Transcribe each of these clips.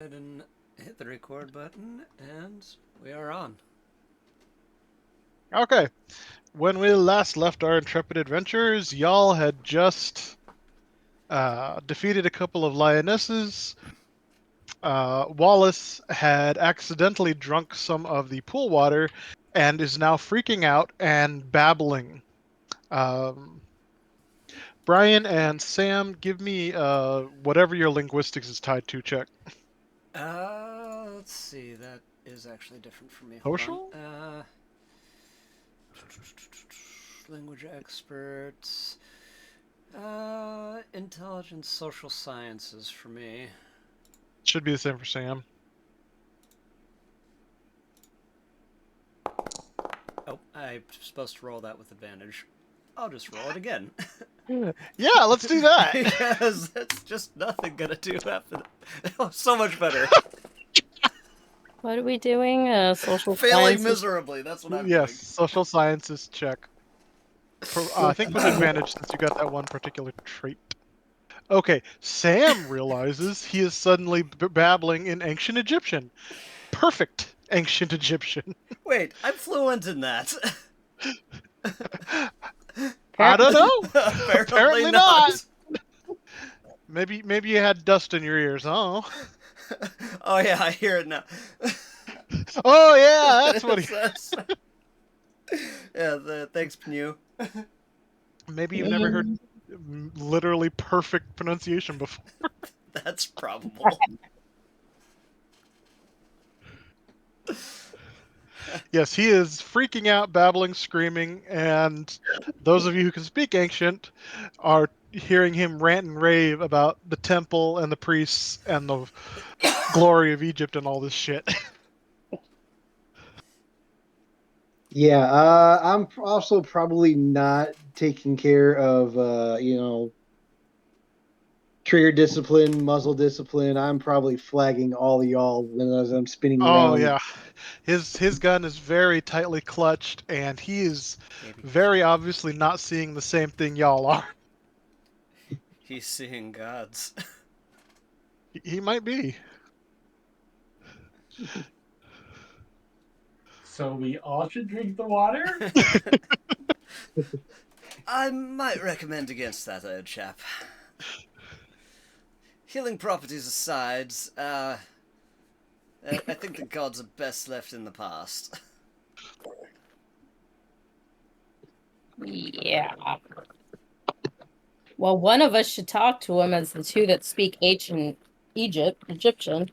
And hit the record button, and we are on. Okay. When we last left our intrepid adventurers, y'all had just defeated a couple of lionesses. Wallace had accidentally drunk some of the pool water and is now freaking out and babbling. Um, Brian and Sam, give me whatever your linguistics is tied to check. Let's see. That is actually different for me. Hold on. Social? Language experts. Intelligence, social sciences for me. Should be the same for Sam. Oh, I'm supposed to roll that with advantage. I'll just roll it again. Yeah, let's do that. Because it's just nothing gonna do after that. Oh, so much better. What are we doing? Social Failing sciences. miserably. That's what I'm Yes, doing. social sciences check. I think with advantage since you got that one particular trait. Okay, Sam realizes he is suddenly babbling in ancient Egyptian. Perfect ancient Egyptian. Wait, I'm fluent in that. I don't know. Apparently Apparently not. not. Maybe you had dust in your ears. Oh. Oh yeah, I hear it now. Oh yeah, that's what he. Yeah, thanks, Pnew. Maybe you've never heard literally perfect pronunciation before. That's probable. Yes, he is freaking out, babbling, screaming, and those of you who can speak ancient are hearing him rant and rave about the temple and the priests and the glory of Egypt and all this shit. Yeah, I'm also probably not taking care of, trigger discipline, muzzle discipline. I'm probably flagging all of y'all as I'm spinning Oh around. yeah, his gun is very tightly clutched, and he is Maybe very obviously not seeing the same thing y'all are. he's seeing gods. He might be. So we all should drink the water? I might recommend against that, old chap. Healing properties aside, I think the gods are best left in the past. Yeah. Well, one of us should talk to him as the two that speak ancient Egyptian.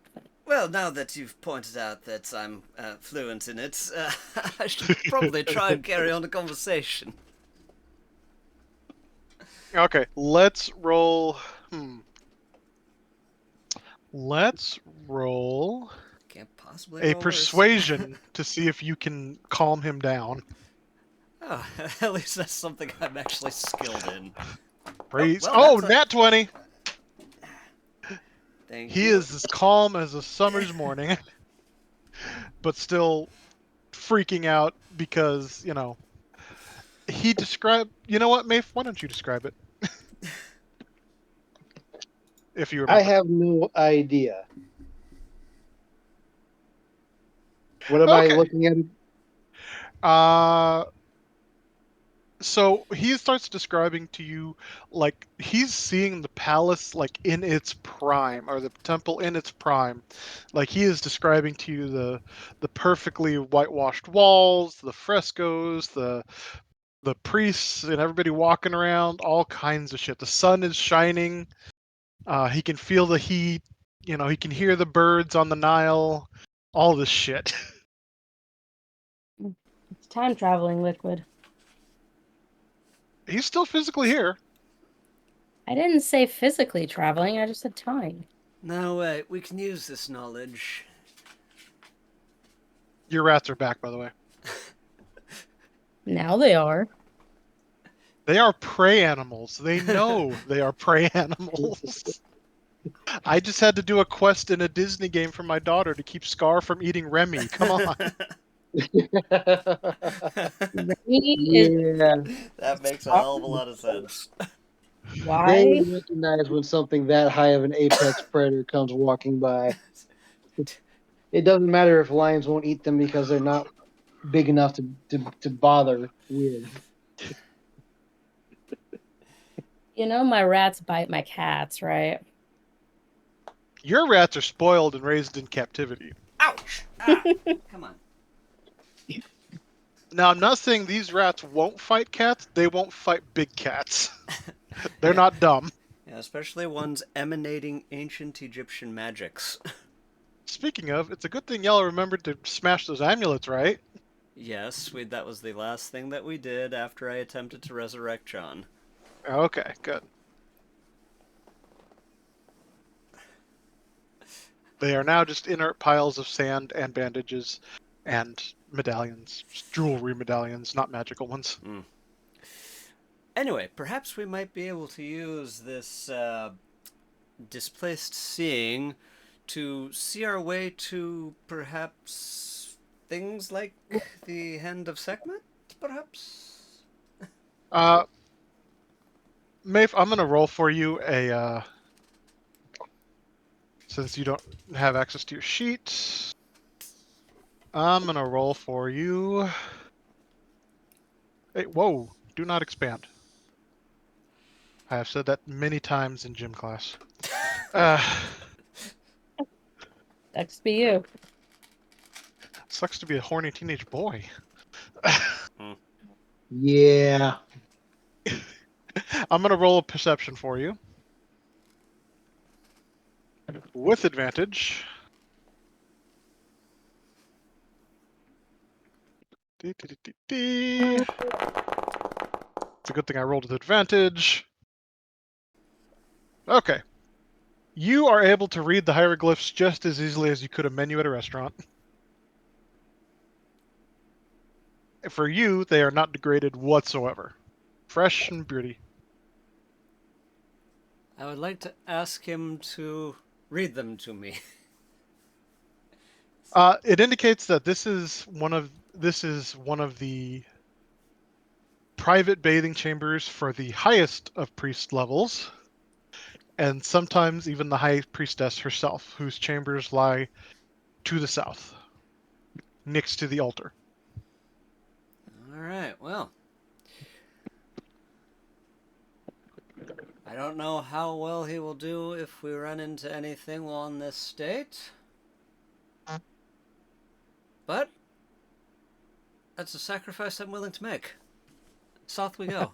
Well, now that you've pointed out that I'm fluent in it, I should probably try and carry on the conversation. Okay, let's roll. Let's roll Can't possibly a roll persuasion to see if you can calm him down. Oh, at least that's something I'm actually skilled in. Praise. Well, Nat 20. Thank He you. is as calm as a summer's morning, but still freaking out because, he described. You know what, Maeve? Why don't you describe it? If you I remember. have no idea. What am I Okay. looking at? So he starts describing to you like he's seeing the palace like in its prime, or the temple in its prime. Like he is describing to you the perfectly whitewashed walls, the frescoes, the priests and everybody walking around, all kinds of shit. The sun is shining. He can feel the heat. He can hear the birds on the Nile. All this shit. It's time traveling liquid. He's still physically here. I didn't say physically traveling, I just said time. No, wait, we can use this knowledge. Your rats are back, by the way. Now they are. They are prey animals. They know they are prey animals. I just had to do a quest in a Disney game for my daughter to keep Scar from eating Remy. Come on. Remy is Yeah, That makes a hell of a lot of sense. they why? recognize when something that high of an apex predator comes walking by. It doesn't matter if lions won't eat them because they're not big enough to bother with. You know my rats bite my cats, right? Your rats are spoiled and raised in captivity. Ouch! Ah, come on. Now, I'm not saying these rats won't fight cats. They won't fight big cats. They're Yeah. not dumb. Yeah, especially ones emanating ancient Egyptian magics. Speaking of, it's a good thing y'all remembered to smash those amulets, right? Yes, that was the last thing that we did after I attempted to resurrect John. Okay, good. They are now just inert piles of sand and bandages and medallions. Just jewelry medallions, not magical ones. Anyway, perhaps we might be able to use this displaced seeing to see our way to perhaps things like the Hand of Sekhmet, perhaps? Maeve, I'm gonna roll for you a since you don't have access to your sheet. I'm gonna roll for you. Hey, whoa! Do not expand. I have said that many times in gym class. That's be you. Sucks to be a horny teenage boy. Yeah. I'm gonna roll a perception for you. With advantage. It's a good thing I rolled with advantage. Okay. You are able to read the hieroglyphs just as easily as you could a menu at a restaurant. For you, they are not degraded whatsoever. Fresh and beauty. I would like to ask him to read them to me. It indicates that this is one of the private bathing chambers for the highest of priest levels, and sometimes even the high priestess herself, whose chambers lie to the south, next to the altar. Alright, well. I don't know how well he will do if we run into anything while in this state. But that's a sacrifice I'm willing to make. South we go.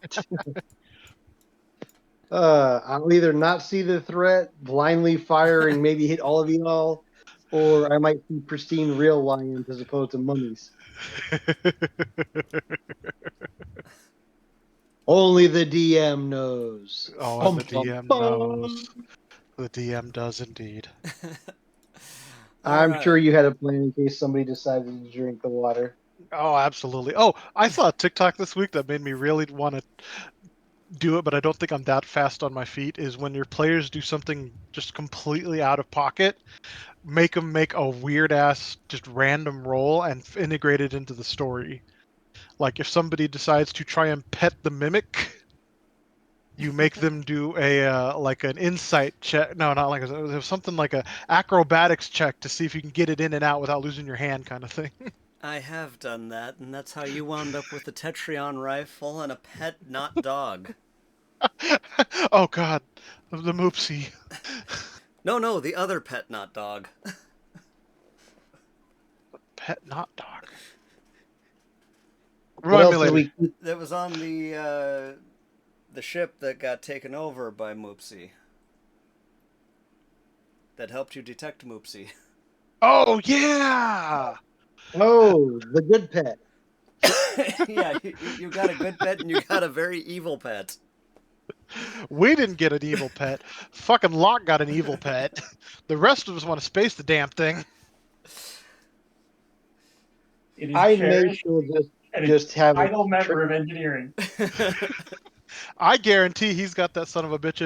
I'll either not see the threat, blindly fire, and maybe hit all of y'all, or I might see pristine real lions as opposed to mummies. Only the DM knows. Oh, Bum, and the bum, DM bum. knows. The DM does indeed. I'm Alright. sure you had a plan in case somebody decided to drink the water. Oh, absolutely. Oh, I saw a TikTok this week that made me really want to do it, but I don't think I'm that fast on my feet, is when your players do something just completely out of pocket, make them make a weird ass, just random roll and integrate it into the story. Like if somebody decides to try and pet the mimic, you make them do a like an insight check. No, not like it was something like a acrobatics check to see if you can get it in and out without losing your hand, kind of thing. I have done that, and that's how you wound up with a Tetrion rifle and a pet not dog. Oh God, the moopsie. No, the other pet not dog. Pet not dog. What Remind me else did later. we? That was on the ship that got taken over by Moopsie. That helped you detect Moopsie. Oh yeah. Oh, the good pet. Yeah, you got a good pet and you got a very evil pet. We didn't get an evil pet. Fucking Locke got an evil pet. The rest of us want to space the damn thing. It is I may cherished still and just a have a vital member trick. of engineering. I guarantee he's got that son of a bitch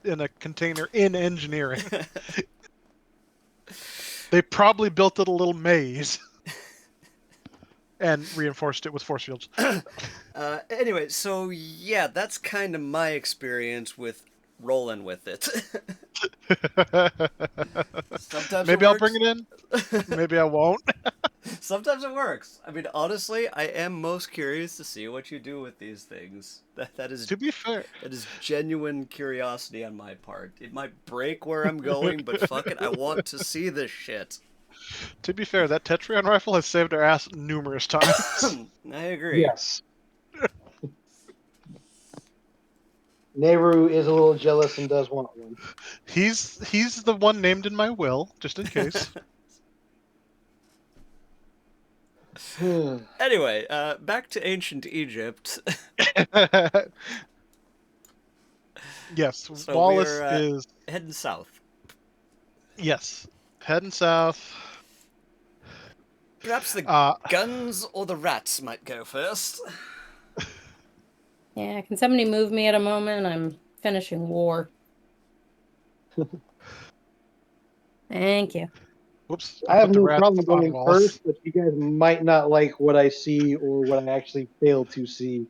in a container in engineering. They probably built it a little maze and reinforced it with force fields. Anyway, so yeah, that's kind of my experience with rolling with it. Sometimes Sometimes Maybe it I'll works. bring it in. Maybe I won't. Sometimes it works. I mean, honestly, I am most curious to see what you do with these things. That is To be fair, genuine curiosity on my part. It might break where I'm going, but fuck it, I want to see this shit. that Tetrion rifle has saved our ass numerous times. I agree. Yes. Nehru is a little jealous and does want one. He's the one named in my will, just in case. Anyway, back to ancient Egypt. Yes, So Wallace we're is heading south. yes, heading south. Perhaps the Uh, guns or the rats might go first. Yeah, can somebody move me at a moment? I'm finishing war. Thank you. whoops! I I have put the no rats problem on going Wallace. first, but you guys might not like what I see or what I actually fail to see.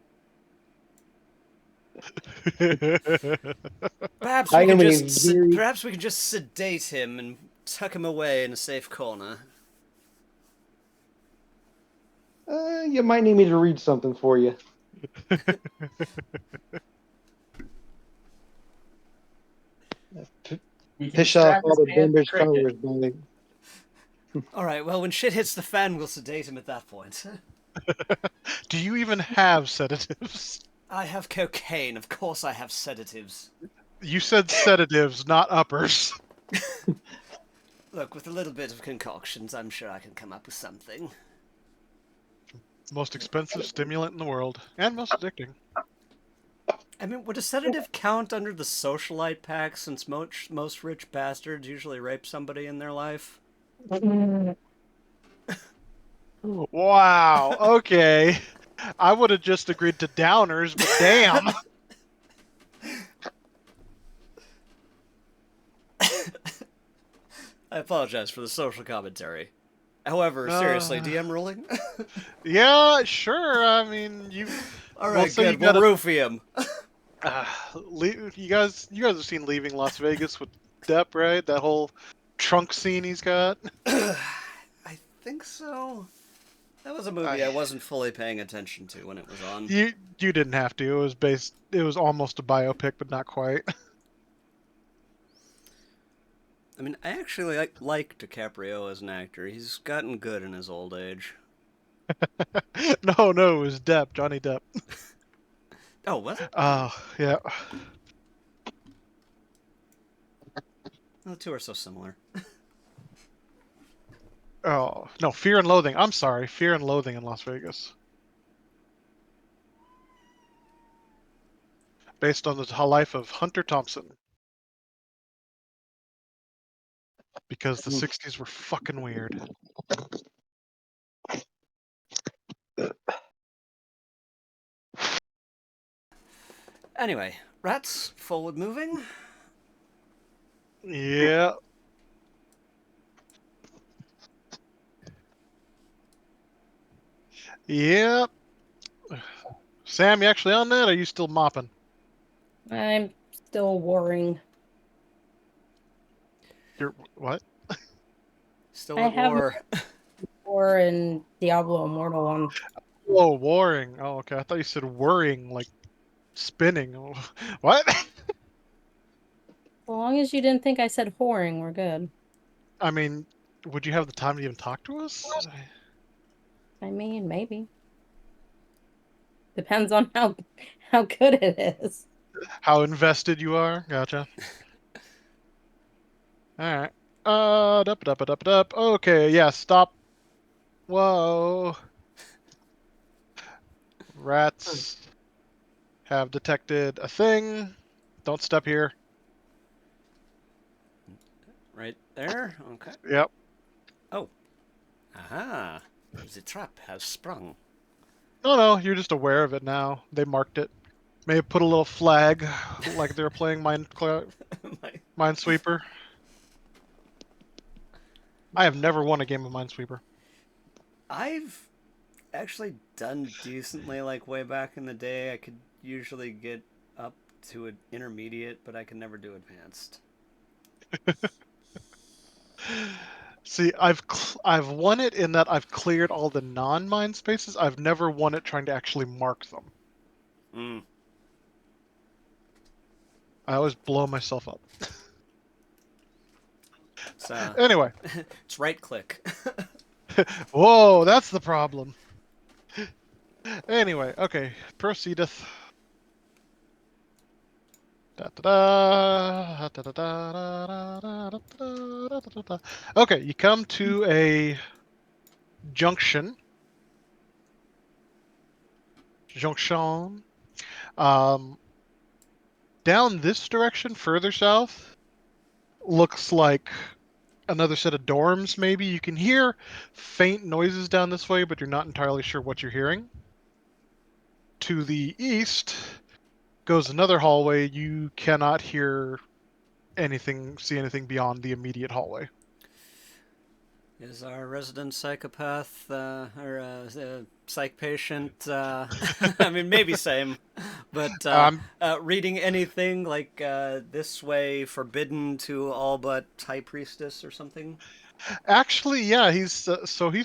Perhaps I we can am a just very sedate him and tuck him away in a safe corner. you might need me to read something for you. We can Piss off strap all his the hands to Benders cricket. colors, boy. All right. Well, when shit hits the fan, we'll sedate him at that point. Do you even have sedatives? I have cocaine. Of course, I have sedatives. You said sedatives, not uppers. Look, with a little bit of concoctions, I'm sure I can come up with something. Most expensive stimulant in the world, and most addicting. I mean, would a sedative count under the socialite pact since most rich bastards usually rape somebody in their life? Wow. Okay. I would have just agreed to downers, but damn. I apologize for the social commentary. However, seriously, DM ruling? Yeah, sure. I mean, you. All Well, right, so you good. We'll got to. roofie him. You guys have seen Leaving Las Vegas with Depp, right? That whole trunk scene he's got. I think so. That was a movie I, I wasn't fully paying attention to when it was on. you didn't have to. It was based. It was almost a biopic, but not quite. I mean, I actually like DiCaprio as an actor. He's gotten good in his old age. No, it was Depp, Johnny Depp. Oh, was it? Yeah. The two are so similar. Oh no, Fear and Loathing. I'm sorry, Fear and Loathing in Las Vegas, based on the life of Hunter Thompson. Because the '60s were fucking weird. Anyway, rats, forward moving. Yeah. Yeah. Sam, you actually on that? Or are you still mopping? I'm still warring. You're what? Still I at have war. war in Diablo Immortal on. Oh, warring. Oh, okay. I thought you said whirring, like spinning. Oh, what? As long as you didn't think I said whoring, we're good. I mean, would you have the time to even talk to us? I mean, maybe. Depends on how good it is. How invested you are? Gotcha. All right. Dup. Okay, yeah, stop. Whoa. Rats have detected a thing. Don't step here. Right there? Okay. Yep. Oh. Aha. The trap has sprung. No, you're just aware of it now. They marked it. May have put a little flag, like they were playing My- Minesweeper. I have never won a game of Minesweeper. I've actually done decently, like way back in the day. I could usually get up to an intermediate, but I could never do advanced. See, I've won it in that I've cleared all the non-mine spaces. I've never won it trying to actually mark them. Mm. I always blow myself up. It's, Anyway, it's right click. whoa, that's the problem. Anyway, okay, proceedeth. Okay, you come to a junction. Junction. Um, Down this direction, further south, looks like another set of dorms, maybe. You can hear faint noises down this way, but you're not entirely sure what you're hearing. To the east goes another hallway. You cannot hear anything, see anything beyond the immediate hallway. Is our resident psychopath or psych patient? I mean, maybe same, but reading anything like this way forbidden to all but High Priestess or something? Actually, yeah, he's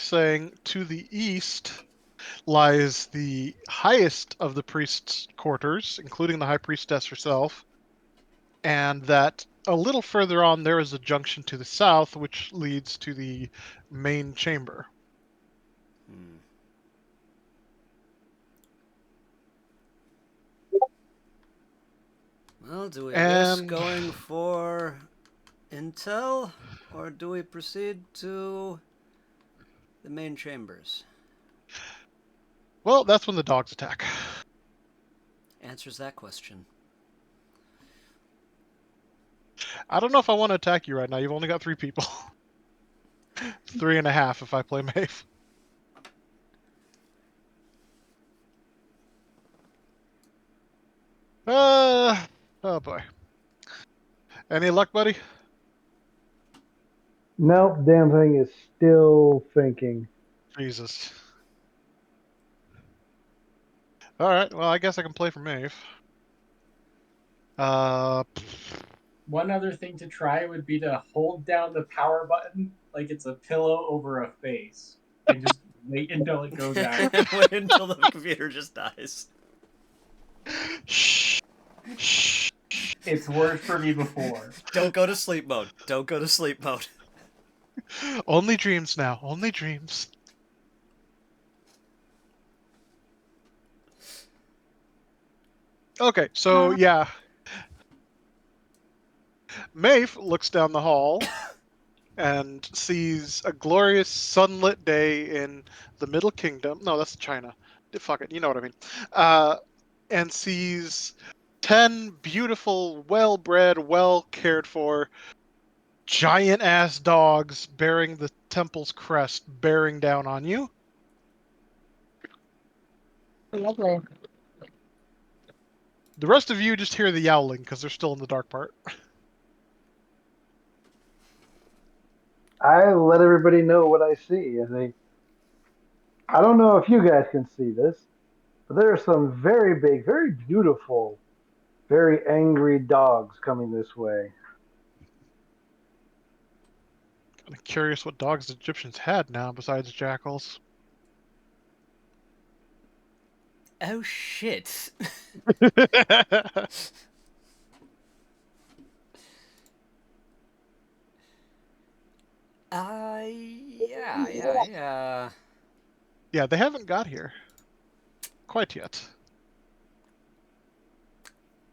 saying to the east lies the highest of the priests' quarters, including the high priestess herself, and that a little further on there is a junction to the south, which leads to the main chamber. Hmm. Well, do we risk And going for intel, or do we proceed to the main chambers? well, that's when the dogs attack. Answers that question. I don't know if I want to attack you right now. You've only got 3 people. 3.5 if I play Maeve. Oh boy. Any luck, buddy? Nope, damn thing is still thinking. Jesus. Alright, well, I guess I can play for Maeve. One other thing to try would be to hold down the power button like it's a pillow over a face and just wait until it goes out. And wait until the computer just dies. Shh. Shh. It's worked for me before. Don't go to sleep mode. Don't go to sleep mode. Only dreams now. Only dreams. Okay, so yeah. Maeve looks down the hall and sees a glorious sunlit day in the Middle Kingdom. No, that's China. Fuck it, you know what I mean. And sees 10 beautiful, well-bred, well-cared for, giant-ass dogs bearing the temple's crest, bearing down on you. Lovely. The rest of you just hear the yowling because they're still in the dark part. I let everybody know what I see. I don't know if you guys can see this, but there are some very big, very beautiful, very angry dogs coming this way. I'm curious what dogs the Egyptians had now besides jackals. Oh shit. Yeah. Yeah, they haven't got here quite yet.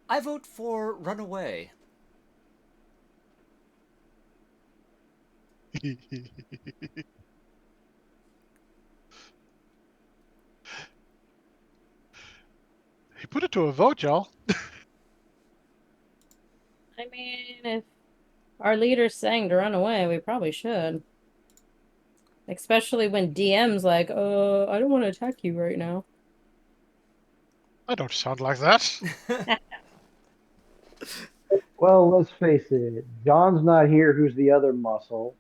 I vote for Runaway. He put it to a vote, y'all. I mean, if our leader's saying to run away, we probably should. Especially when DM's like, I don't want to attack you right now. I don't sound like that. Well, let's face it. John's not here, who's the other muscle,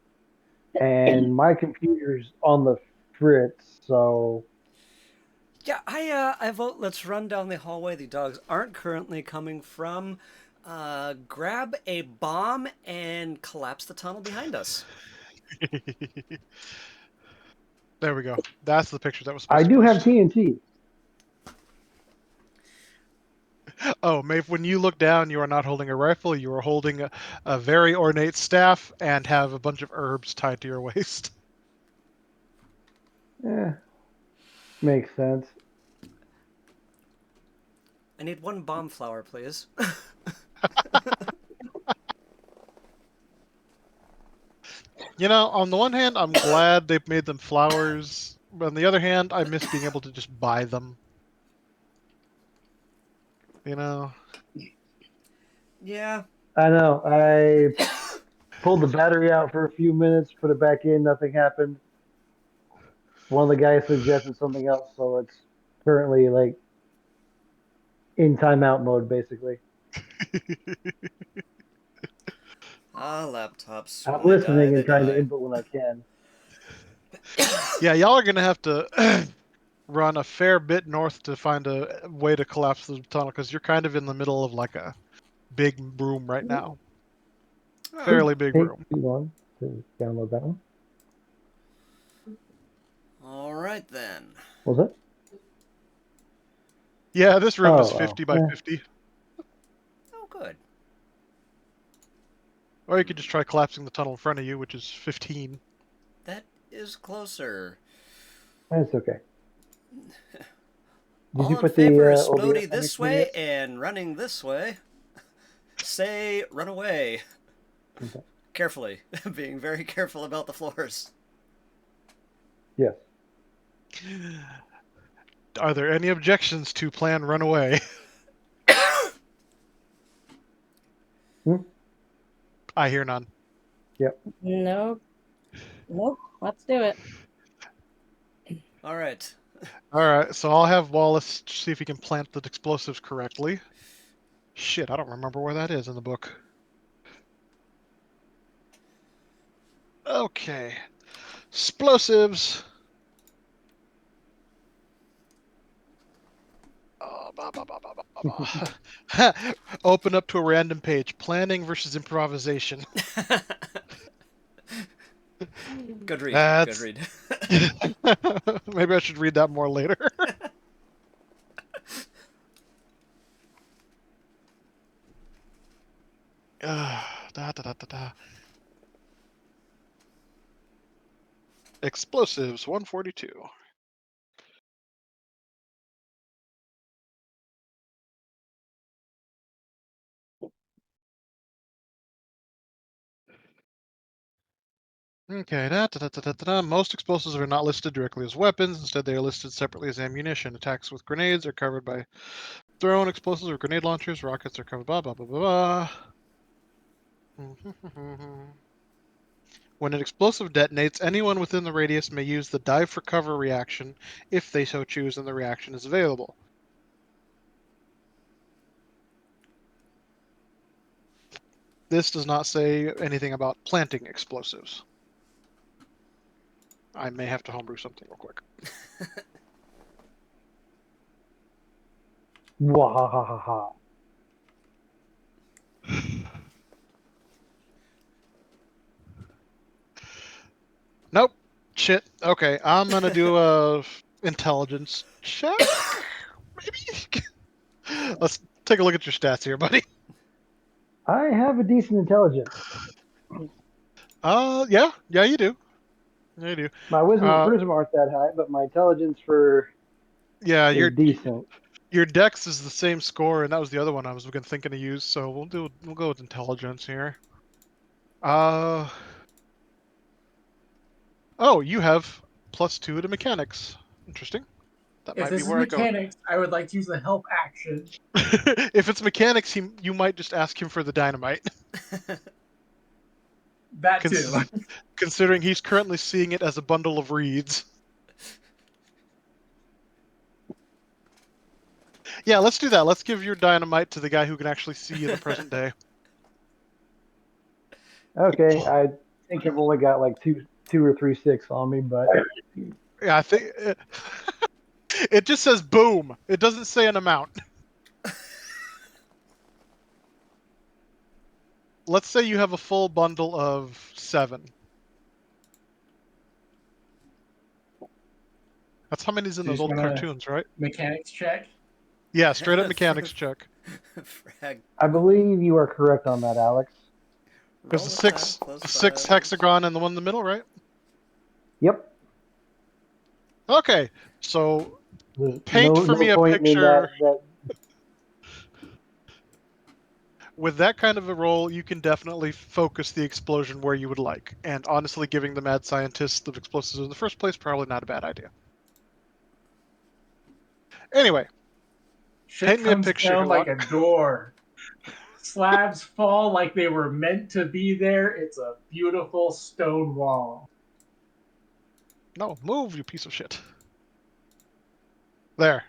and my computer's on the fritz, so Yeah, I vote let's run down the hallway the dogs aren't currently coming from. Grab a bomb and collapse the tunnel behind us. There we go. That's the picture that was I supposed to do have post. TNT. Oh, Maeve, when you look down, you are not holding a rifle. You are holding a very ornate staff and have a bunch of herbs tied to your waist. Yeah, makes sense. I need one bomb flower, please. You know, on the one hand, I'm glad they've made them flowers. But on the other hand, I miss being able to just buy them. You know? Yeah. I know. I pulled the battery out for a few minutes, put it back in, nothing happened. One of the guys suggested something else, so it's currently like in timeout mode, basically. Laptops. I'm When they die, listening they and trying to die. input when I can. Yeah, y'all are gonna have to run a fair bit north to find a way to collapse the tunnel because you're kind of in the middle of like a big room right now. Oh. Fairly big Take room. too long to download that one. All right then. What was it? Yeah, this room is Oh, 50 by yeah. 50. Oh, good. Or you could just try collapsing the tunnel in front of you, which is 15. That is closer. That's okay. Did you All in put the favor of OBS Splody on your this computer way yet? and running this way. Say, run away. Okay. Carefully. Being very careful about the floors. Yes. Are there any objections to plan runaway? Hmm? I hear none. Yep. Nope. Nope. Let's do it. All right. All right, so I'll have Wallace see if he can plant the explosives correctly. Shit, I don't remember where that is in the book. Okay. Explosives. Open up to a random page. Planning versus improvisation. Good read. Good That's. read. Maybe I should read that more later. Da, da, da, da, da. Explosives 142. Okay, da, da, da, da, da, da. Most explosives are not listed directly as weapons. Instead, they are listed separately as ammunition. Attacks with grenades are covered by thrown explosives or grenade launchers. Rockets are covered blah, blah, blah, blah, blah. When an explosive detonates, anyone within the radius may use the dive for cover reaction if they so choose and the reaction is available. This does not say anything about planting explosives. I may have to homebrew something real quick. Wahahaha. Nope. Shit. Okay, I'm gonna do a intelligence check. Maybe. Let's take a look at your stats here, buddy. I have a decent intelligence. Yeah, you do. Yeah, you do. My wisdom and Uh, charisma aren't that high, but my intelligence for yeah, is decent. your dex is the same score, and that was the other one I was thinking to use. So we'll go with intelligence here. Uh oh, you have +2 to mechanics. Interesting. That If might be this is where I go. mechanics, I would like to use the help action. If it's mechanics, you might just ask him for the dynamite, That too. considering he's currently seeing it as a bundle of reeds. Yeah, let's do that. Let's give your dynamite to the guy who can actually see in the present day. Okay, I think I've only got like two or three six on me, but Yeah, I think it just says boom. It doesn't say an amount. Let's say you have a full bundle of 7. That's how many's in So you those just old want to cartoons, right? mechanics check? Yeah, straight up mechanics check. Frag. I believe you are correct on that, Alex. There's Roll the attack six, plus the six 5. hexagon and the one in the middle, right? Yep. Okay, so There's paint no for me a point in picture. that. With that kind of a roll, you can definitely focus the explosion where you would like. And honestly, giving the mad scientist the explosives in the first place, probably not a bad idea. Anyway, Shit paint me a comes picture, down like Hillock. a door. Slabs fall like they were meant to be there. It's a beautiful stone wall. No, move, you piece of shit. There.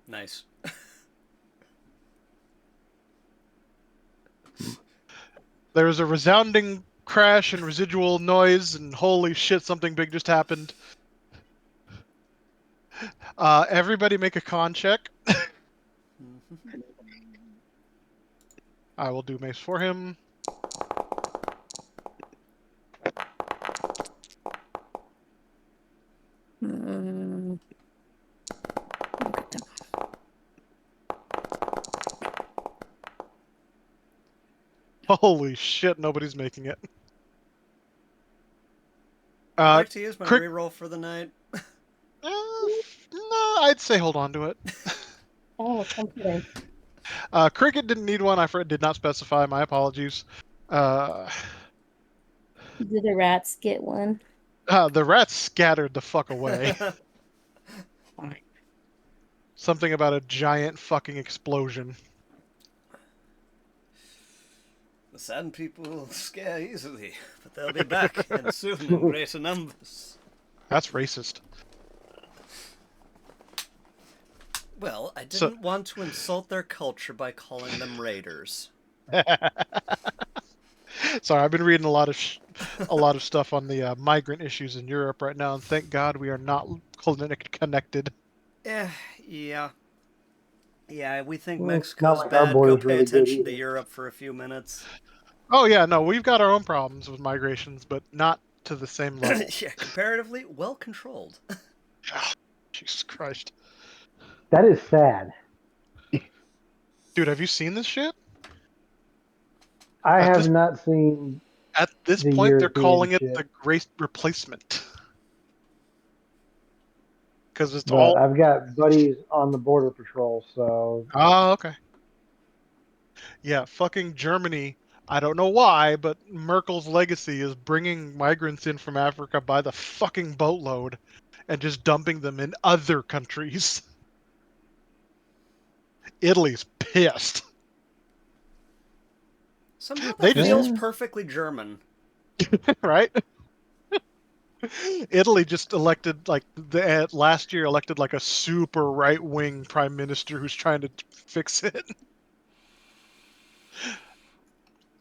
Nice. There's a resounding crash and residual noise, and holy shit, something big just happened. Everybody make a con check. I will do mace for him. Mm. Holy shit, nobody's making it. I'd like to use my Crick. reroll for the night. No, I'd say hold on to it. Oh, comforting. Cricket didn't need one. I did not specify. My apologies. Do the rats get one? The rats scattered the fuck away. Fine. Something about a giant fucking explosion. The sand people scare easily, but they'll be back, and soon in greater numbers. That's racist. Well, I So- didn't want to insult their culture by calling them raiders. Sorry, I've been reading a lot of stuff on the migrant issues in Europe right now, and thank God we are not connected. Yeah. Yeah, we think Well, it's Mexico's not like our bad. Go border's pay really good attention to either. Europe for a few minutes. Oh yeah, no, we've got our own problems with migrations, but not to the same level. Yeah, comparatively well controlled. Jesus Christ, That is sad. dude, have you seen this shit? I At have this not seen At this the point, they're European calling it shit, the Great Replacement. Because it's but all... I've got buddies on the border patrol, so Oh, okay. Yeah, fucking Germany. I don't know why, but Merkel's legacy is bringing migrants in from Africa by the fucking boatload and just dumping them in other countries. Italy's pissed. Somehow They that just... feels Yeah. perfectly German. right? Italy just elected, like, last year elected like a super right-wing prime minister who's trying to fix it.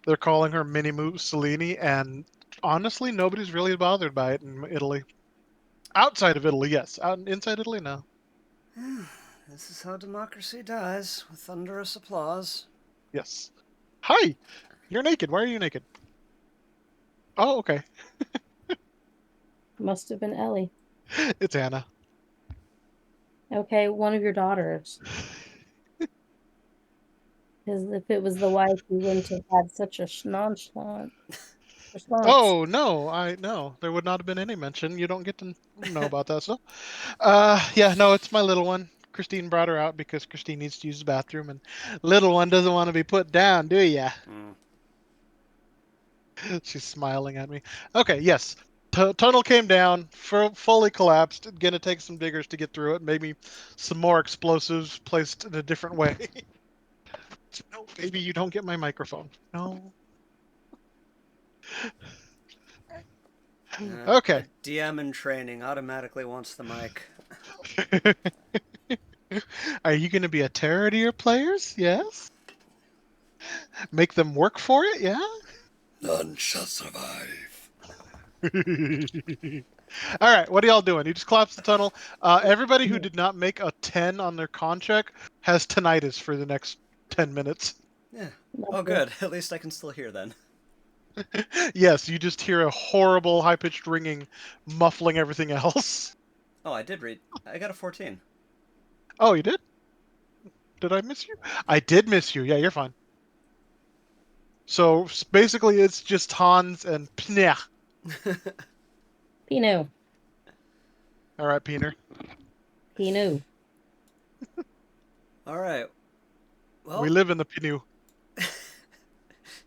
They're calling her Mini Mussolini, and honestly, nobody's really bothered by it in Italy. Outside of Italy, yes. Inside Italy, no. This is how democracy dies, with thunderous applause. Yes. Hi! You're naked. Why are you naked? Oh, okay. Must have been Ellie. It's Anna. Okay, one of your daughters. Because if it was the wife, you wouldn't have had such a nonchalant response. Oh, no. There would not have been any mention. You don't get to know about that stuff. Yeah, no, it's my little one. Christine brought her out because Christine needs to use the bathroom, and little one doesn't want to be put down, do ya? She's smiling at me. Okay, yes. Tunnel came down, fully collapsed. Gonna take some diggers to get through it. Maybe some more explosives placed in a different way. No, baby, you don't get my microphone. No. Okay. A DM in training automatically wants the mic. Are you going to be a terror to your players? Yes. Make them work for it? Yeah. None shall survive. All right. What are y'all doing? You just collapsed the tunnel. Everybody who did not make a 10 on their con check has tinnitus for the next 10 minutes. Yeah. Oh, good. At least I can still hear then. Yes, you just hear a horrible high-pitched ringing, muffling everything else. Oh, I did read. I got a 14. Oh, you did? Did I miss you? I did miss you. Yeah, you're fine. So basically, it's just Hans and Pneh. Pino. All right, Peter. Pino. All right. We Well, live in the Pinu.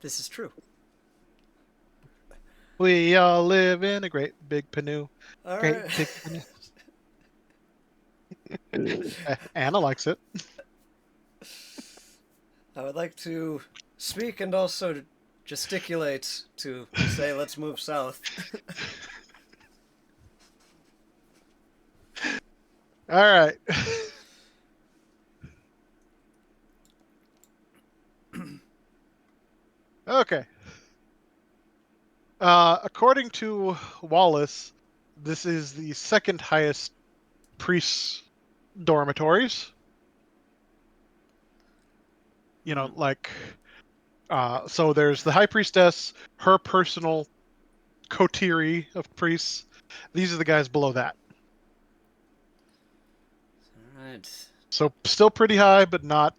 this is true. We all live in a great big Pinu. All Great right. big Pinu. Anna likes it. I would like to speak and also gesticulate to say, let's move south. All right. Okay. According to Wallace, this is the second highest priest dormitories. You know, like, so there's the high priestess, her personal coterie of priests. These are the guys below that. All right. So still pretty high, but not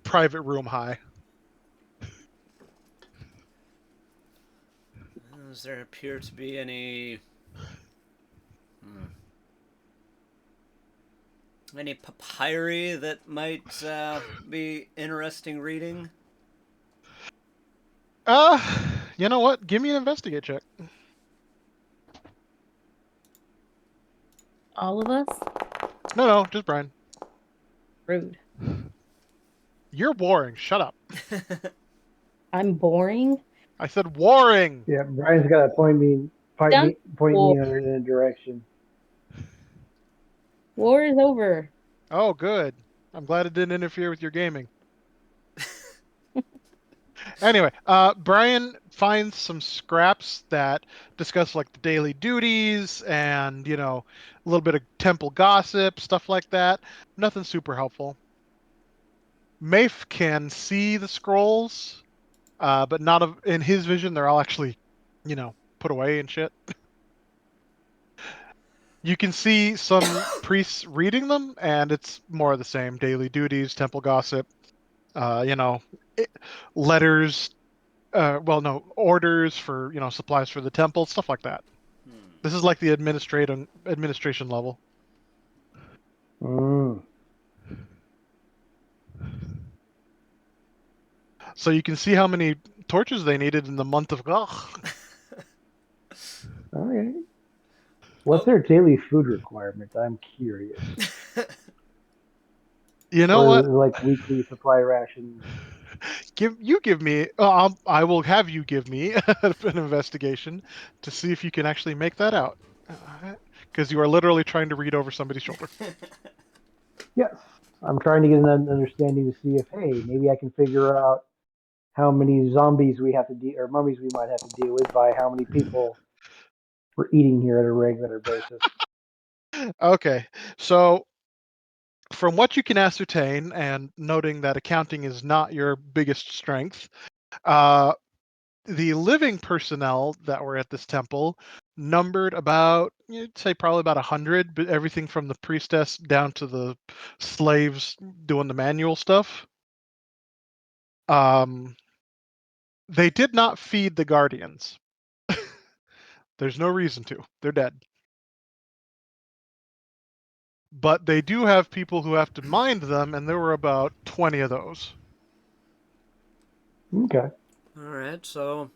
private room high. Does there appear to be any any papyri that might be interesting reading? Uh, you know what? Give me an investigate check. All of us? No, just Brian. Rude. You're warring. Shut up. I'm boring. I said warring. Yeah, Brian's got to Done. point War. me in a direction. War is over. Oh, good. I'm glad it didn't interfere with your gaming. Anyway, Brian finds some scraps that discuss like the daily duties and, you know, a little bit of temple gossip, stuff like that. Nothing super helpful. Mafe can see the scrolls, but not in his vision. They're all actually, you know, put away and shit. You can see some priests reading them, and it's more of the same: daily duties, temple gossip, you know, it, letters. Well, no, orders for, you know, supplies for the temple, stuff like that. This is like the administration level. Mm. So you can see how many torches they needed in the month of Ugh. All right. What's Oh. their daily food requirement? I'm curious. You know Or is what? it like weekly supply rations? Give me. I will have you give me an investigation to see if you can actually make that out, because you are literally trying to read over somebody's shoulder. Yes. I'm trying to get an understanding to see if, hey, maybe I can figure out how many zombies we have to deal or mummies we might have to deal with by how many people we're eating here at a regular basis. Okay, so from what you can ascertain, and noting that accounting is not your biggest strength, uh, the living personnel that were at this temple numbered about, you'd say probably about 100, but everything from the priestess down to the slaves doing the manual stuff. They did not feed the guardians. There's no reason to. They're dead. But they do have people who have to mind them, and there were about 20 of those. Okay. All right, so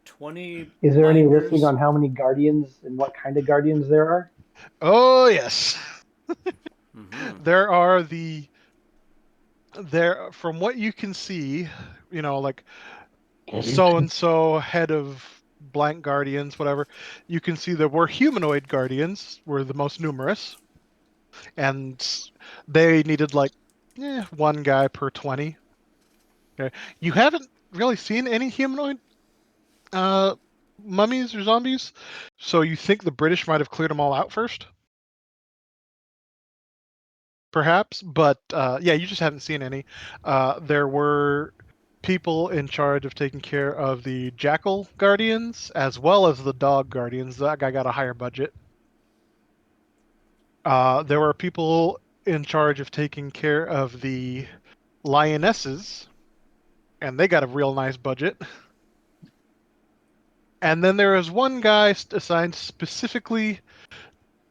20 Is there any listing minders. on how many guardians and what kind of guardians there are? Oh, yes. Mm-hmm. There are there, from what you can see, you know, like so and so head of blank guardians, whatever. You can see there were humanoid guardians were the most numerous, and they needed like one guy per 20. Okay, you haven't really seen any humanoid uh, mummies or zombies, so you think the British might have cleared them all out first, perhaps. But yeah, you just haven't seen any. There were people in charge of taking care of the jackal guardians as well as the dog guardians. That guy got a higher budget. There were people in charge of taking care of the lionesses, and they got a real nice budget. And then there is one guy assigned specifically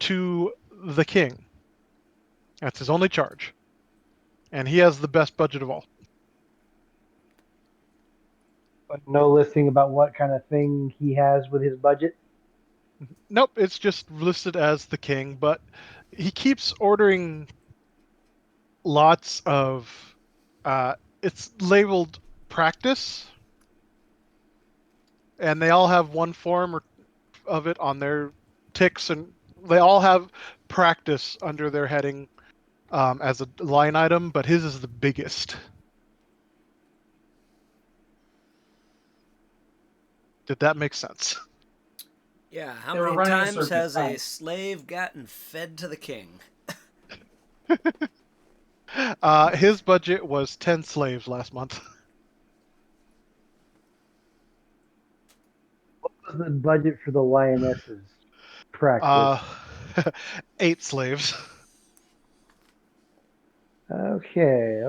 to the king. That's his only charge. And he has the best budget of all. But no listing about what kind of thing he has with his budget. Nope, it's just listed as the king, but he keeps ordering lots of it's labeled practice, and they all have one form of it on their ticks, and they all have practice under their heading as a line item, but his is the biggest. Did that make sense? Yeah, how They were many running a times circus, has a fine. slave gotten fed to the king? His budget was 10 slaves last month. What was the budget for the lionesses practice? Uh, 8 slaves. Okay.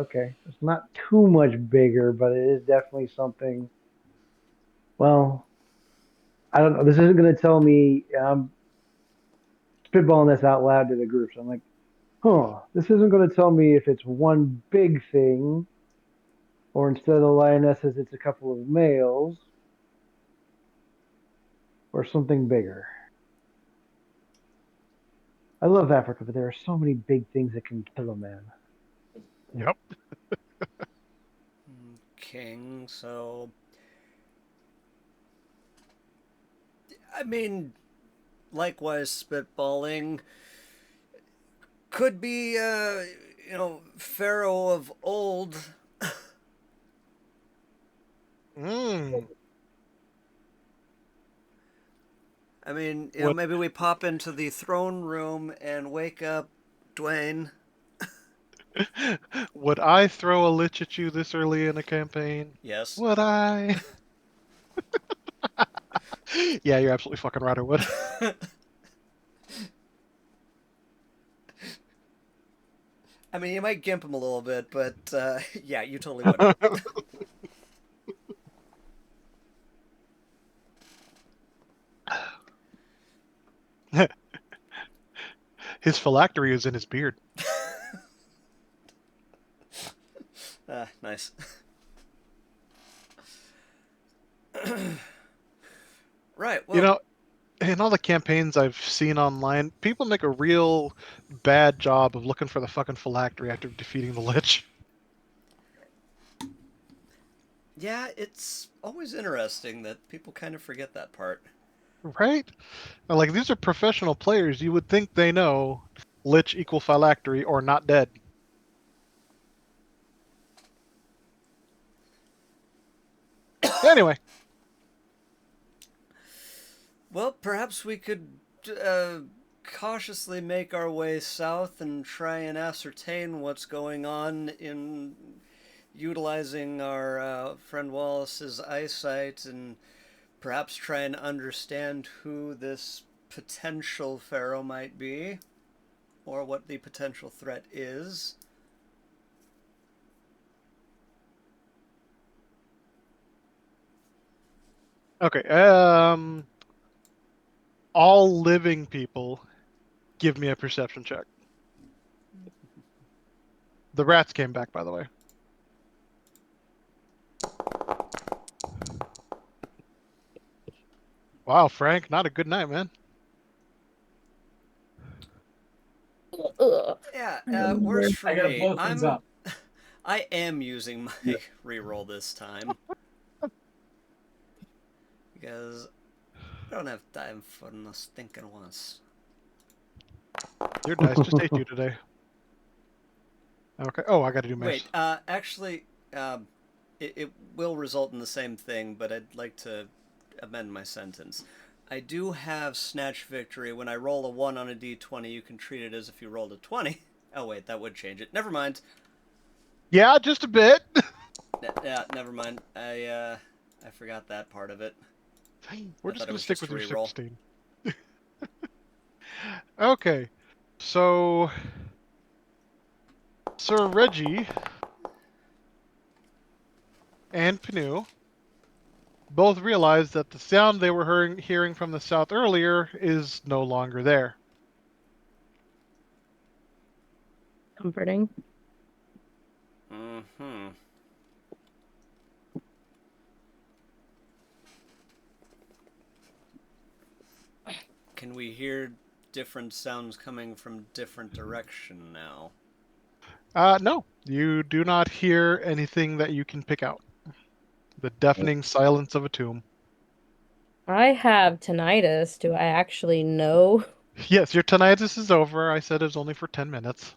It's not too much bigger, but it is definitely something. Well, I don't know. This isn't going to tell me. I'm spitballing this out loud to the group. So I'm like, this isn't going to tell me if it's one big thing, or instead of the lionesses, it's a couple of males, or something bigger. I love Africa, but there are so many big things that can kill a man. Yep. King, so. I mean, likewise, spitballing. Could be, Pharaoh of old. Mm. I mean, What maybe we pop into the throne room and wake up Dwayne. would I throw a lich at you this early in a campaign? Yes. Would I? Yeah, you're absolutely fucking right. I would. I mean, you might gimp him a little bit, but yeah, you totally would. His phylactery is in his beard. Nice. Right. Well, You know, in all the campaigns I've seen online, people make a real bad job of looking for the fucking phylactery after defeating the lich. yeah, it's always interesting that people kind of forget that part. Right? Like, these are professional players. You would think they know lich equal phylactery or not dead. Anyway, Well, perhaps we could cautiously make our way south and try and ascertain what's going on in utilizing our friend Wallace's eyesight and perhaps try and understand who this potential pharaoh might be or what the potential threat is. okay. All living people, give me a perception check. The rats came back, by the way. Wow, Frank, not a good night, man. Ugh. Yeah, worse for I gotta me. blow things up. I am using my reroll this time because I don't have time for no stinking once. Your dice just ate you today. Okay. Oh, I got to do math. Wait, actually, it will result in the same thing, but I'd like to amend my sentence. I do have Snatch Victory. When I roll a 1 on a d20, you can treat it as if you rolled a 20. Oh, wait, that would change it. Never mind. Yeah, just a bit. Yeah, never mind. I forgot that part of it. We're I just thought it gonna was stick just with a your reroll. 16. Okay, So, Sir Reggie and Panu both realize that the sound they were hearing from the south earlier is no longer there. Comforting. Mm-hmm. Can we hear different sounds coming from different direction now? No, you do not hear anything that you can pick out. The deafening silence of a tomb. I have tinnitus. Do I actually know? Yes, your tinnitus is over. I said it was only for 10 minutes.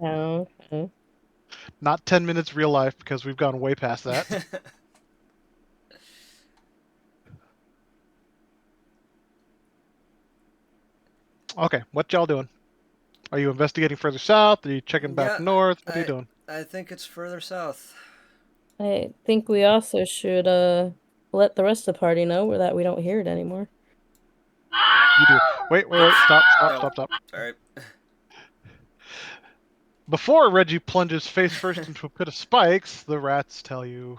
Oh, okay. Not 10 minutes real life because we've gone way past that. Okay, what y'all doing? Are you investigating further south? Are you checking back Yeah, north? What are you doing? I think it's further south. I think we also should let the rest of the party know that we don't hear it anymore. You do. Wait, stop. No, sorry. Before Reggie plunges face first into a pit of spikes, the rats tell you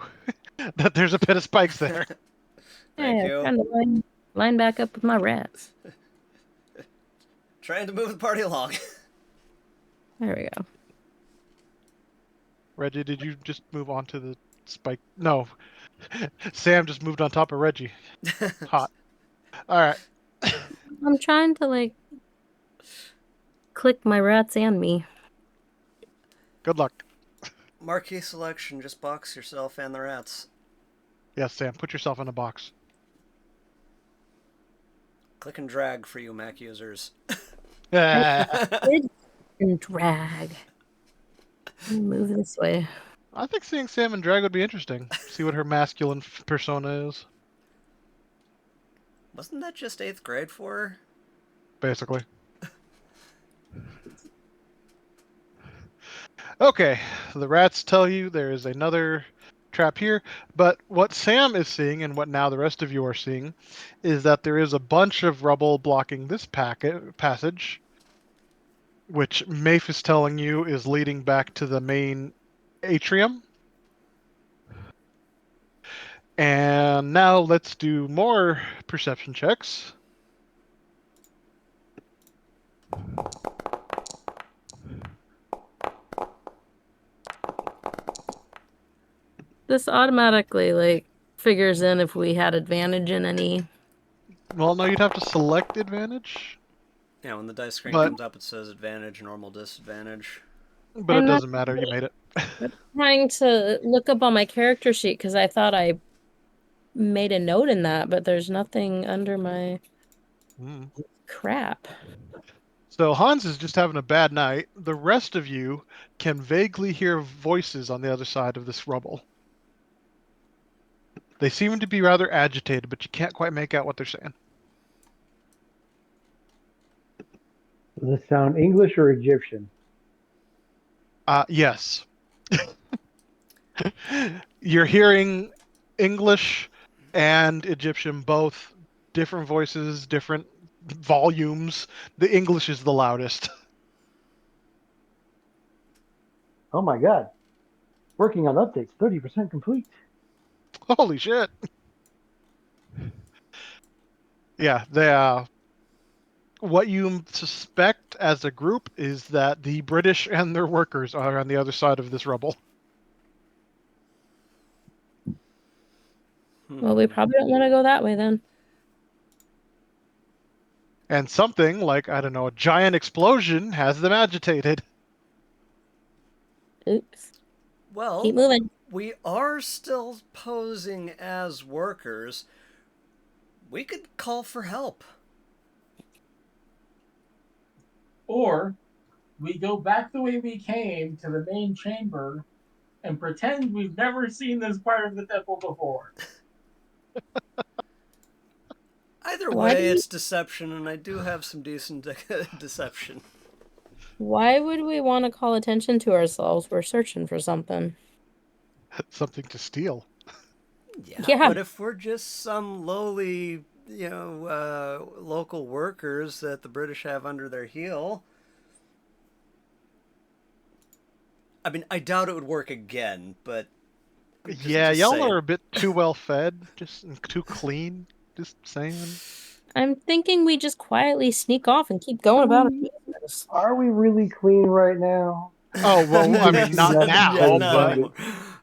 that there's a pit of spikes there. Thank Yeah, you. trying to line back up with my rats. Trying to move the party along. There we go. Reggie, did you just move on to the spike? No. Sam just moved on top of Reggie. Hot. All right. I'm trying to click my rats and me. Good luck. Marquee selection, just box yourself and the rats. Yes, Sam, put yourself in a box. Click and drag for you Mac users. Did and drag. Move this way. I think seeing Sam and drag would be interesting. See what her masculine persona is, Wasn't that just 8th grade for her? basically. Okay, the rats tell you there is another trap here, but what Sam is seeing and what now the rest of you are seeing is that there is a bunch of rubble blocking this passage, which Mafe is telling you is leading back to the main atrium. And now let's do more perception checks. This automatically figures in if we had advantage in any. Well, no, you'd have to select advantage, Yeah, when the dice screen but comes up, it says advantage, normal, disadvantage. it doesn't matter. You made it. I'm trying to look up on my character sheet because I thought I made a note in that, but there's nothing under my crap. So Hans is just having a bad night. The rest of you can vaguely hear voices on the other side of this rubble. They seem to be rather agitated, but you can't quite make out what they're saying. Does this sound English or Egyptian? Yes. You're hearing English and Egyptian, both different voices, different volumes. The English is the loudest. Oh my God. Working on updates, 30% complete. Holy shit. Yeah, what you suspect as a group is that the British and their workers are on the other side of this rubble. Well, we probably don't want to go that way then. And something like, I don't know, a giant explosion has them agitated. Oops. Well, Keep moving. we are still posing as workers. We could call for help. Or we go back the way we came to the main chamber and pretend we've never seen this part of the temple before. Either Why way, it's deception, and I do have some decent deception. Why would we want to call attention to ourselves? We're searching for something. Something to steal. Yeah, but if we're just some lowly, local workers that the British have under their heel, I mean, I doubt it would work again, but Yeah, just y'all are saying. a bit too well fed, just and too clean. Just saying. I'm thinking we just quietly sneak off and keep going about our business. Are we really clean right now? Oh well, I mean Just not Yeah, now, not but anymore.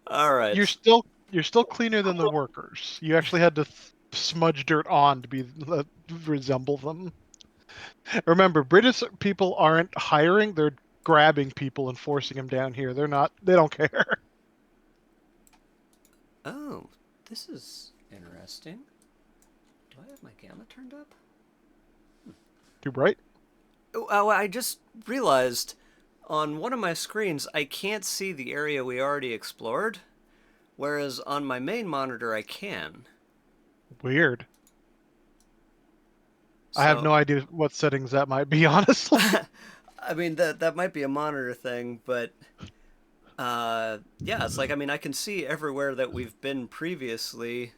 All you're right. still you're still cleaner than the workers. You actually had to smudge dirt on to be resemble them. Remember, British people aren't hiring; they're grabbing people and forcing them down here. They're not. They don't care. Oh, this is interesting. Do I have my gamma turned up? Too bright. Oh, I just realized on one of my screens I can't see the area we already explored, whereas on my main monitor I can. Weird. I have So, no idea what settings that might be, honestly. I mean that might be a monitor thing, but yeah, it's like I mean I can see everywhere that we've been previously.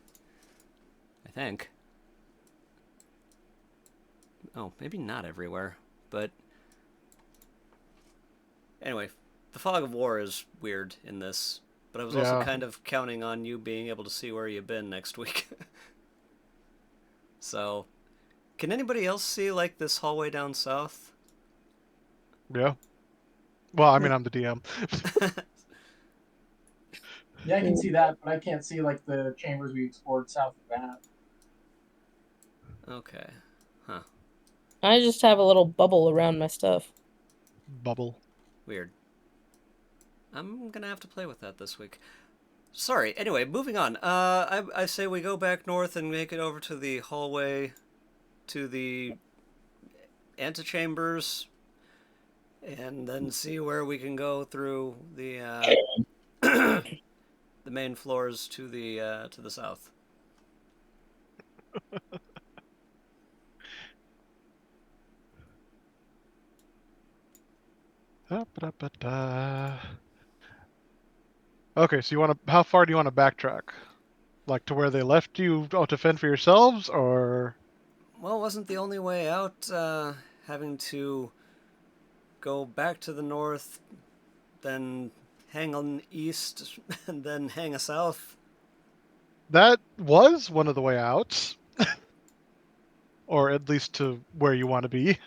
I think. Oh, maybe not everywhere, but anyway, the fog of war is weird in this, but I was also Yeah. kind of counting on you being able to see where you've been next week. So, can anybody else see like this hallway down south? Yeah. Well, I mean, I'm the DM. Yeah, I can see that, but I can't see like the chambers we explored south of that. Okay. Huh. I just have a little bubble around my stuff. Bubble. Weird. I'm gonna have to play with that this week. Sorry. Anyway, moving on. I say we go back north and make it over to the hallway, to the antechambers, and then see where we can go through the main floors to the south. Da-ba-da-ba-da. Okay, so you want to? How far do you want to backtrack? Like to where they left you to fend for yourselves, or? Well, wasn't the only way out having to go back to the north, then hang on east, and then hang a south? That was one of the way outs, or at least to where you want to be.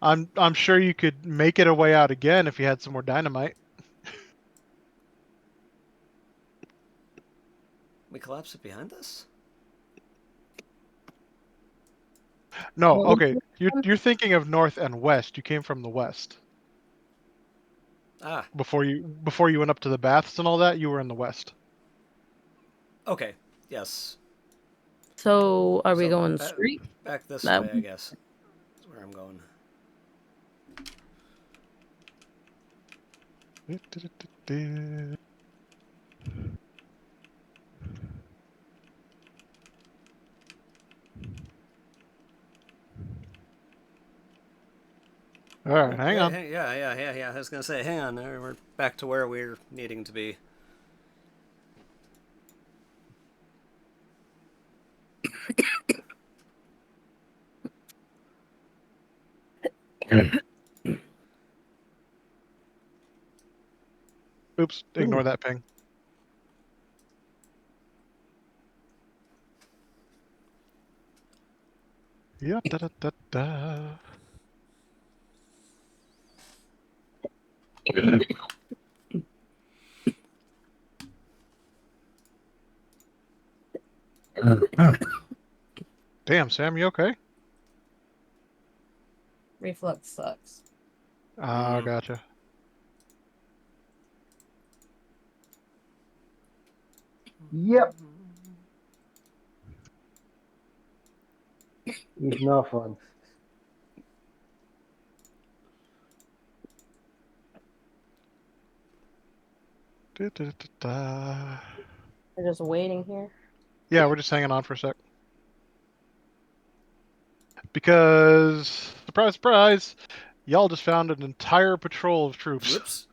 I'm sure you could make it a way out again if you had some more dynamite. We collapse it behind us? No, What okay. was You're thinking of north and west. You came from the west. Ah, Before you went up to the baths and all that, you were in the west. okay. Yes. So are we So going straight? back this That way, I guess. That's where I'm going. All right, hang on. Yeah. I was gonna say, hang on. We're back to where we're needing to be. Oops, ignore that ping. Yeah, da da da da. Damn, Sam, you okay? reflux sucks. Ah, gotcha. Yep, it's not fun. Da, da, da, da. We're just waiting here. Yeah, we're just hanging on for a sec. Because, surprise, surprise, y'all just found an entire patrol of troops. Whoops.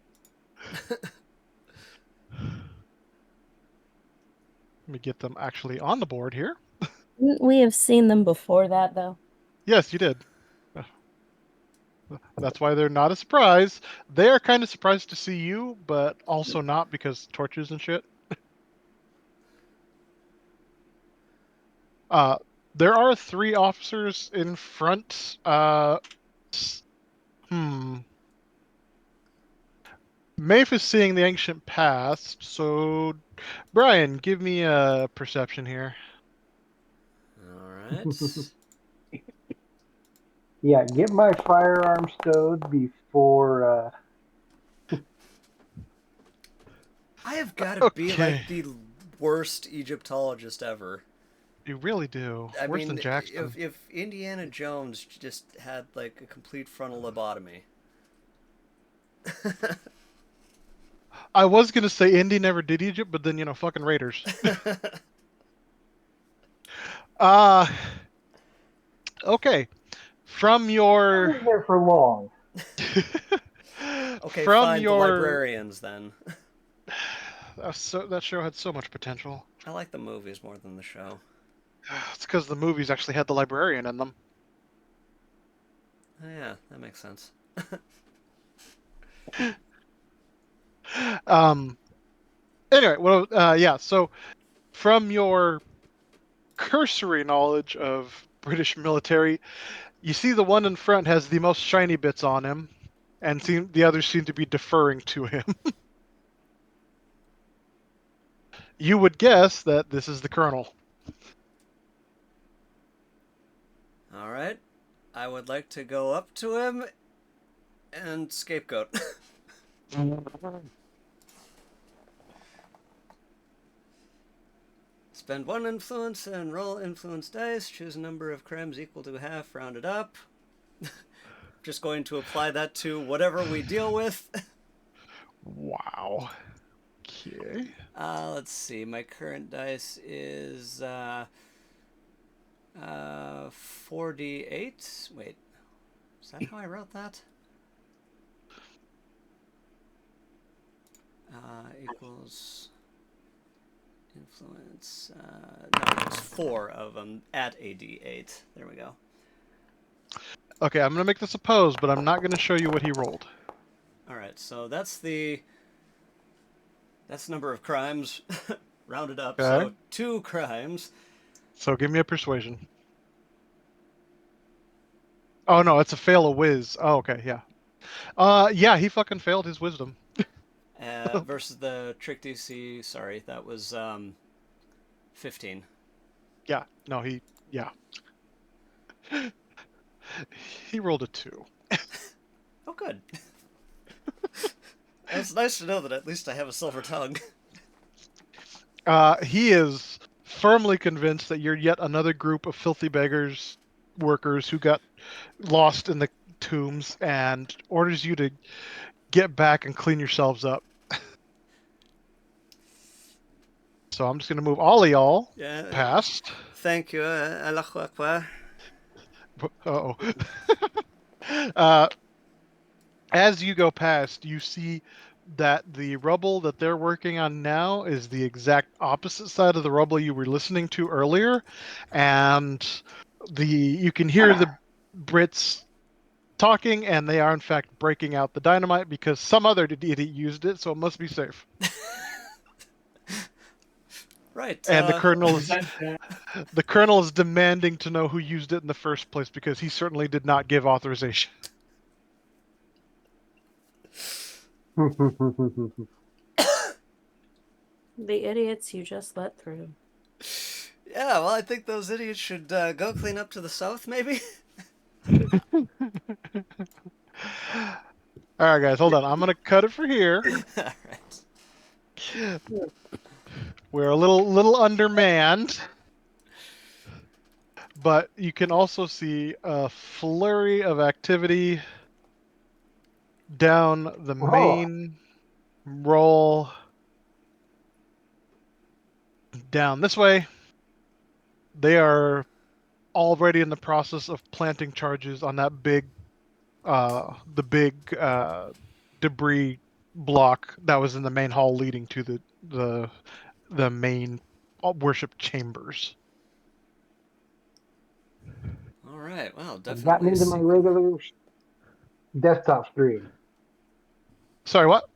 Let me get them actually on the board here. Wouldn't we have seen them before that, though? Yes, you did. That's why they're not a surprise. They are kind of surprised to see you, but also not because torches and shit. Uh, there are 3 officers in front. Hmm. Maeve is seeing the ancient past, so Brian, give me a perception here. All right. Yeah, get my firearm stowed before. I have got to be Okay, like the worst Egyptologist ever. you really do. I Worse than mean, Jackson. if Indiana Jones just had like a complete frontal lobotomy. I was gonna say Indy never did Egypt, but then fucking Raiders. Uh okay. From I your wasn't there for long. Okay, from fine, the your librarians then. that show had so much potential. I like the movies more than the show. It's because the movies actually had the librarian in them. Oh, yeah, that makes sense. Um. Anyway, well, yeah. So, from your cursory knowledge of British military, you see the one in front has the most shiny bits on him, and the others seem to be deferring to him. You would guess that this is the colonel. All right, I would like to go up to him and scapegoat. Spend 1 influence and roll influence dice. Choose a number of crimes equal to half, rounded up. Just going to apply that to whatever we deal with. Wow. Okay. Let's see. My current dice is 4d8. Wait, is that how I wrote that? Equals influence. No, it's 4 of them at a d8. There we go. Okay, I'm gonna make this a pose, but I'm not gonna show you what he rolled. All right, so that's the number of crimes rounded up. Okay. So 2 crimes. So give me a persuasion. Oh no, it's a fail a whiz. Oh, okay, yeah. Yeah, he fucking failed his wisdom. Versus the trick DC. Sorry, that was 15. Yeah, no, yeah. He rolled a 2. Oh, good. It's nice to know that at least I have a silver tongue. He is firmly convinced that you're yet another group of filthy beggars workers who got lost in the tombs and orders you to get back and clean yourselves up. So I'm just going to move all of y'all Yeah. past. Thank you. Allahu Akbar. Uh-oh. uh, as you go past, you see that the rubble that they're working on now is the exact opposite side of the rubble you were listening to earlier, and you can hear the Brits talking, and they are in fact breaking out the dynamite because some other idiot used it, so it must be safe. Right. And That the colonel is demanding to know who used it in the first place because he certainly did not give authorization. The idiots you just let through. Yeah, well, I think those idiots should go clean up to the south, maybe? All right, guys, hold on. I'm gonna cut it for here. All right. We're a little undermanned, but you can also see a flurry of activity down the Oh, main roll down this way. They are already in the process of planting charges on that the big debris block that was in the main hall leading to the main worship chambers. All right. Well, I've gotten definitely into my seeking. regular desktop screen. Sorry, what?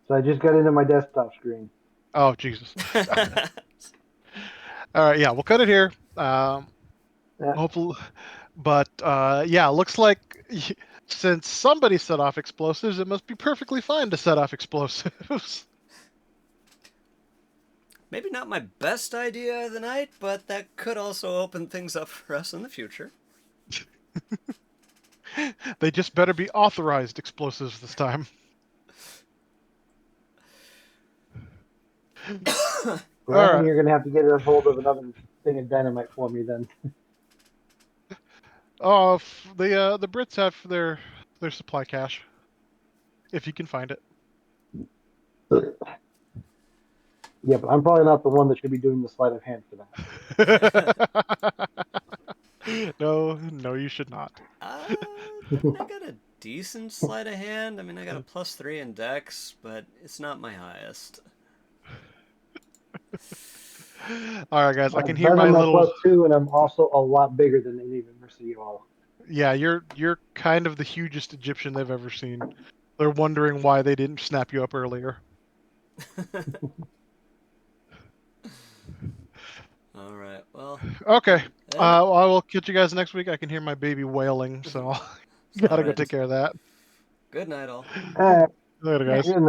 So I just got into my desktop screen. Oh, Jesus. All right, yeah, we'll cut it here. Yeah. Hopefully, but yeah, looks like since somebody set off explosives, it must be perfectly fine to set off explosives. Maybe not my best idea of the night, but that could also open things up for us in the future. They just better be authorized explosives this time. Well, All I think right. you're going to have to get a hold of another thing of dynamite for me then. Oh, the Brits have their supply cache, if you can find it. Yeah, but I'm probably not the one that should be doing the sleight of hand for that. No, you should not. I mean, I got a decent sleight of hand. I mean, I got a +3 in Dex, but it's not my highest. All right, guys, I can I'm hear better my than my little. +2, and I'm also a lot bigger than any of the rest of you all. Yeah, you're kind of the hugest Egyptian they've ever seen. They're wondering why they didn't snap you up earlier. All right. Well, Okay. then, I will catch you guys next week. I can hear my baby wailing, so all gotta go right. take care of that. Good night, all. All right. Later, guys. Good night.